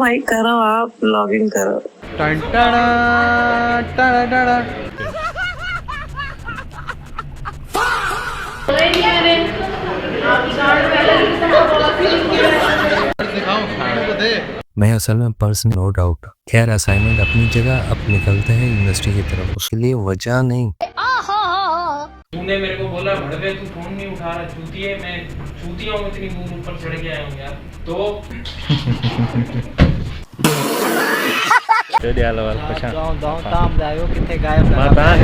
भाई करो, आप लॉगिन करो। टन टना, टना टना। मैं असल में पर्सन नो डाउट। खैर असाइनमेंट अपनी जगह, अब निकलते हैं यूनिवर्सिटी की तरफ। उसके लिए वजह नहीं। तूने मेरे को बोला भड़वे तू फोन नहीं उठा रहा, चूतिए। मैं चूतिया हूँ, इतनी दूर ऊपर चढ़ के आया हूँ यार। तो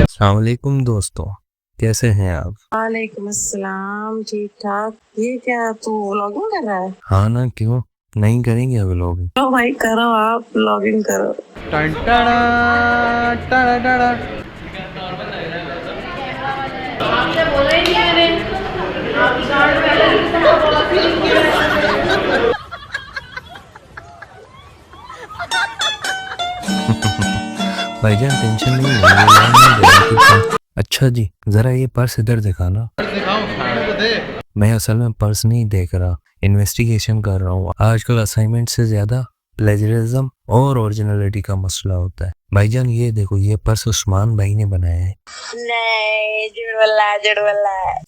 अस्सलाम वालेकुम दोस्तों, कैसे हैं आप? वालेकुम अस्सलाम, ठीक ठाक। ये क्या तू लॉगिन कर रहा है? हाँ ना, क्यों नहीं करेंगे अब लोग? तो भाई करो, आप लॉगिन करो। टन टना, टना टना। आपसे बोला ही नहीं मैंने। आप कार्ड पहले लिखता बोला फिर भाईजान टेंशन नहीं है, ये लाइन नहीं देना। अच्छा जी, जरा ये पर्स इधर दिखाना। मैं असल में पर्स नहीं देख रहा, इन्वेस्टिगेशन कर रहा हूँ। आजकल असाइनमेंट से ज्यादा प्लेजरिज्म और ओरिजिनलिटी का मसला होता है। भाईजान ये देखो, ये पर्स उस्मान भाई ने बनाया है। नहीं, जुड़वल्ला।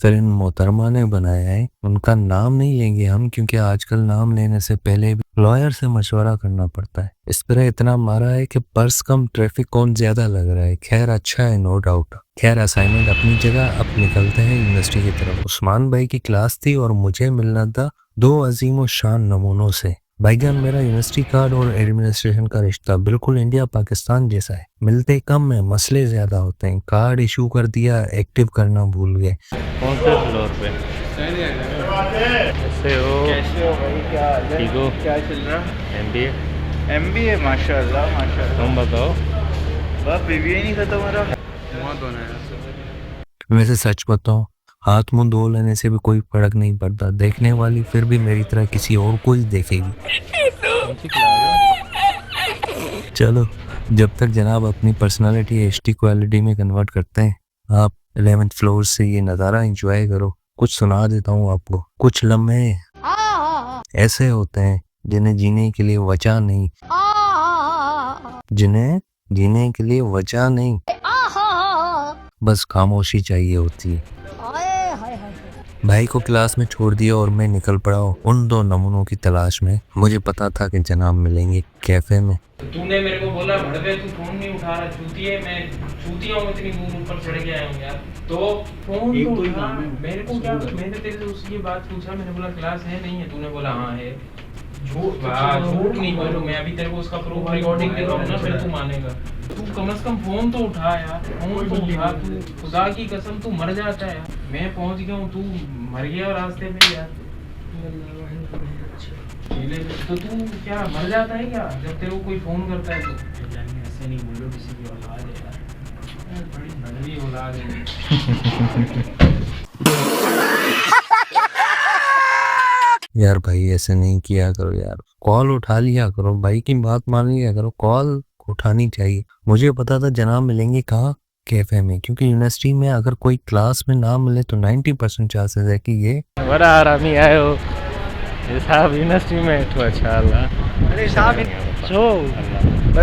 फिर इन मोहतरमा ने बनाया है। उनका नाम नहीं लेंगे हम, क्योंकि आजकल नाम लेने से पहले भी लॉयर से मशवरा करना पड़ता है। इस तरह इतना मारा है कि पर्स कम ट्रैफिक कौन ज्यादा लग रहा है। खैर अच्छा है, नो डाउट। खैर असाइनमेंट अपनी जगह, अब निकलते हैं यूनिवर्सिटी की तरफ। उस्मान भाई की क्लास थी और मुझे मिलना था दो अजीम शान नमूनों से। भाईजान मेरा यूनिवर्सिटी कार्ड और एडमिनिस्ट्रेशन का रिश्ता बिल्कुल इंडिया पाकिस्तान जैसा है। मिलते कम है, मसले ज्यादा होते हैं। कार्ड इशू कर दिया, एक्टिव करना भूल गए। कौन से फ्लोर पे? कैसे हो भाई? क्या हाल है? ठीक हो? क्या चल रहा? MBA माशाल्लाह माशाल्लाह। तुम बताओ। बस BBA नहीं खत्म हो रहा। वैसे सच बताओ, हाथ मुंह धो लेने से भी कोई फर्क नहीं पड़ता। देखने वाली फिर भी मेरी तरह किसी और को ही देखेगी। चलो, जब तक जनाब अपनी पर्सनालिटी HD क्वालिटी में कन्वर्ट करते हैं, आप 11th फ्लोर से ये नज़ारा एंजॉय करो। कुछ सुना देता हूँ आपको। कुछ लम्हे ऐसे होते हैं जिन्हें जीने के लिए वजह नहीं, जिन्हें जीने के लिए वजह नहीं, बस खामोशी चाहिए होती है। भाई को क्लास में छोड़ दिया और मैं निकल पड़ा उन दो नमूनों की तलाश में। मुझे पता था कि जनाब मिलेंगे कैफे में। तूने मेरे को बोला भड़वे तू फोन नहीं उठा रहा, चूतिए। मैं चूतिया हूँ, इतनी दूर ऊपर चढ़ के आया हूँ यार। तो फोन तो उठा। मेरे को क्या, मैंने तेरे से उसकी बात पूछा, मैंने बोला क्लास है नहीं है, तूने बोला हाँ है। झूठ नहीं बोलूँ मैं, अभी तेरे को उसका प्रूफ रिकॉर्डिंग दे रहा हूँ ना, फिर तू मानेगा। तू कम से कम फोन तो उठा यार, फोन तो उठा। तू खुदा की कसम तू मर जाता है यार। मैं पहुंच गया हूँ, तू मर गया रास्ते में यार। तो तू क्या मर जाता है क्या जब तेरे को कोई फोन करता है? तो ऐसे नहीं बोलो, किसी की औलाद है यार, बड़ी बड़ी औलाद है। यार भाई ऐसे नहीं किया करो यार, कॉल उठा लिया करो, भाई की बात मान लिया करो। कॉल उठानी चाहिए। मुझे पता था जनाब मिलेंगे कहाँ, कैफे में, क्योंकि यूनिवर्सिटी में अगर कोई क्लास में ना मिले तो 90% चांसेस है कि ये बड़ा आरामी आए हो। ये साहब यूनिवर्सिटी में तो अच्छा अल्लाह। अरे साहब जो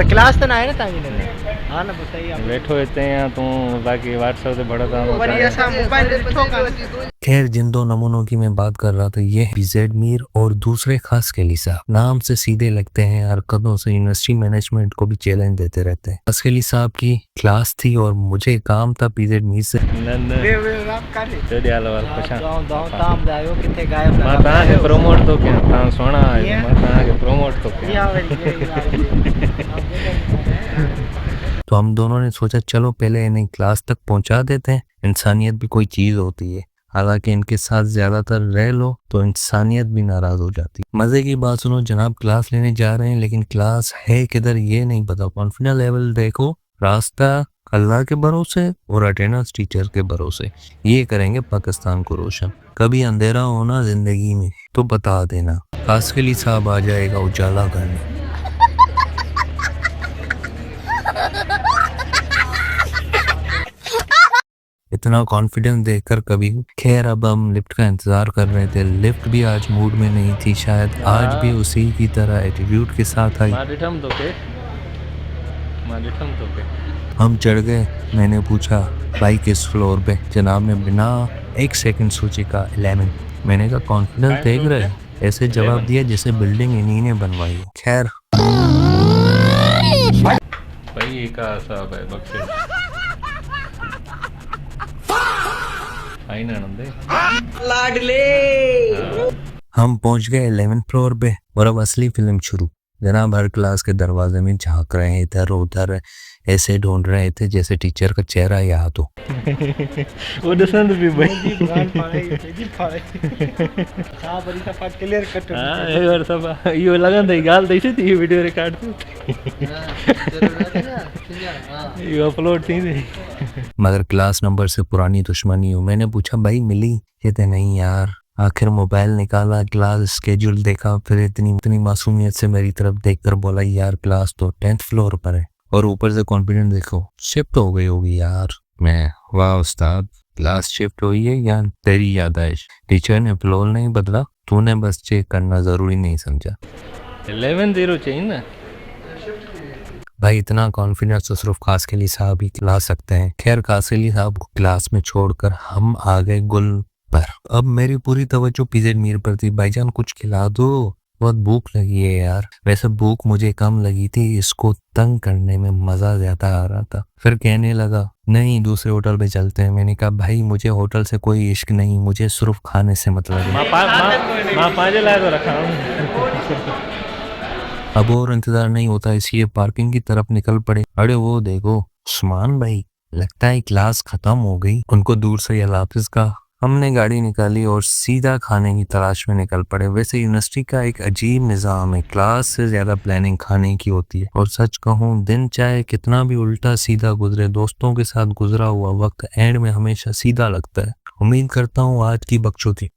क्लास तो ना है ना ताजी ने। हाँ ना बताइए आप। बैठो इतने यहाँ तू, बाकी व्हाट्सएप से बड़ा काम होता है। ऐसा मोबाइल ठोका। खैर जिन दो नमूनों की मैं बात कर रहा था, ये BZ मीर और दूसरे खास केली साहब। नाम से सीधे लगते हैं, हरकतों से यूनिवर्सिटी मैनेजमेंट को भी चैलेंज देते रहते हैं। असकेली साहब की क्लास थी और मुझे काम था BZ मीर से। प्रोमोट तो क्या सोना प्रोमोट तो क्या। तो हम दोनों ने सोचा चलो पहले इन्हें क्लास तक पहुंचा देते हैं, इंसानियत भी कोई चीज होती है। हालांकि इनके साथ ज्यादातर रह लो तो इंसानियत भी नाराज हो जाती। मजे की बात सुनो, जनाब क्लास लेने जा रहे हैं, लेकिन क्लास है किधर ये नहीं पता। कॉन्फिडेंस लेवल देखो, रास्ता अल्लाह के भरोसे और अटेंडेंस टीचर के भरोसे। ये करेंगे पाकिस्तान को रोशन। कभी अंधेरा होना जिंदगी में तो बता देना, आसकली साहब आ जाएगा उजाला करने। इतना कॉन्फिडेंस देखकर कभी। खैर अब हम लिफ्ट का इंतजार कर रहे थे। लिफ्ट भी आज मूड में नहीं थी, शायद आज भी उसी की तरह एटीट्यूड के साथ आई। हम चढ़ गए। मैंने पूछा भाई किस फ्लोर पे? जनाब ने बिना एक सेकंड सोचे का 11। मैंने कहा कॉन्फिडेंस देख रहे? ऐसे जवाब दिया जैसे बिल्डिंग इन्हीं ने बनवाई हो। खैर भाई एक साहब है बक्से आई नंदे लाडले। हम पहुंच गए 11th फ्लोर पे और अब असली फिल्म शुरू। जनाब हर क्लास के दरवाजे में झांक रहे हैं, इधर उधर ऐसे ढूंढ रहे थे जैसे टीचर का चेहरा याद हो। वो दसन भी भाई ब्रांड पाड़े जी पाड़े हां बड़ी सा पार्ट क्लियर कट। हां एक बार सब यो लगन दई गाल दैसे थी वीडियो रिकॉर्ड थी। हां यो अपलोड थी। मगर क्लास नंबर से पुरानी दुश्मनी हो। मैंने पूछा भाई मिली? कहते नहीं यार। आखिर मोबाइल निकाला, क्लास स्केड्यूल देखा, फिर इतनी मासूमियत से मेरी तरफ देखकर बोला यार क्लास तो 10th फ्लोर पर है। और ऊपर से कॉन्फिडेंट देखो, शिफ्ट हो गई होगी यार। मैं वाह उस्ताद, क्लास शिफ्ट हुई है या तेरी याददाश्त? टीचर ने फ्लोर नहीं बदला, तूने बस चेक करना जरूरी नहीं समझा। 11-0 चाहिए ना भाई इतना कॉन्फिडेंस तो सिर्फ कास अली साहब ही ला सकते हैं। खैर कास अली साहब को क्लास में छोड़कर हम आ गए गुल पर। अब मेरी पूरी तवज्जो PZ मीर पर थी। भाईजान कुछ खिला दो, बहुत भूख लगी है यार। वैसे भूख मुझे कम लगी थी, इसको तंग करने में मजा ज्यादा आ रहा था। फिर कहने लगा नहीं दूसरे होटल पे चलते हैं। मैंने कहा भाई मुझे होटल से कोई इश्क नहीं, मुझे सिर्फ खाने से मतलब है। मां पांजे लाए तो रखा अब और इंतजार नहीं होता, इसलिए पार्किंग की तरफ निकल पड़े। अरे वो देखो उस्मान भाई, लगता है क्लास खत्म हो गई। उनको दूर से अल्लाह हाफिज का। हमने गाड़ी निकाली और सीधा खाने की तलाश में निकल पड़े। वैसे यूनिवर्सिटी का एक अजीब निज़ाम है, क्लास से ज्यादा प्लानिंग खाने की होती है। और सच कहूँ दिन चाहे कितना भी उल्टा सीधा गुजरे, दोस्तों के साथ गुजरा हुआ वक्त एंड में हमेशा सीधा लगता है। उम्मीद करता हूँ आज की बकचोदी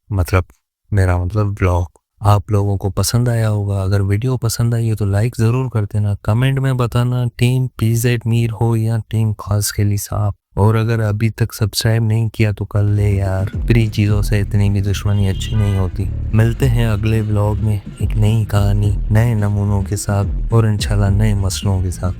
मेरा मतलब ब्लॉग आप लोगों को पसंद आया होगा। अगर वीडियो पसंद आई है तो लाइक जरूर कर देना। कमेंट में बताना टीम PZ मीर हो या टीम कास अली साहब। और अगर अभी तक सब्सक्राइब नहीं किया तो कर ले यार, फ्री चीज़ों से इतनी भी दुश्मनी अच्छी नहीं होती। मिलते हैं अगले व्लॉग में एक नई कहानी, नए नमूनों के साथ और इंशाल्लाह नए मसलों के साथ।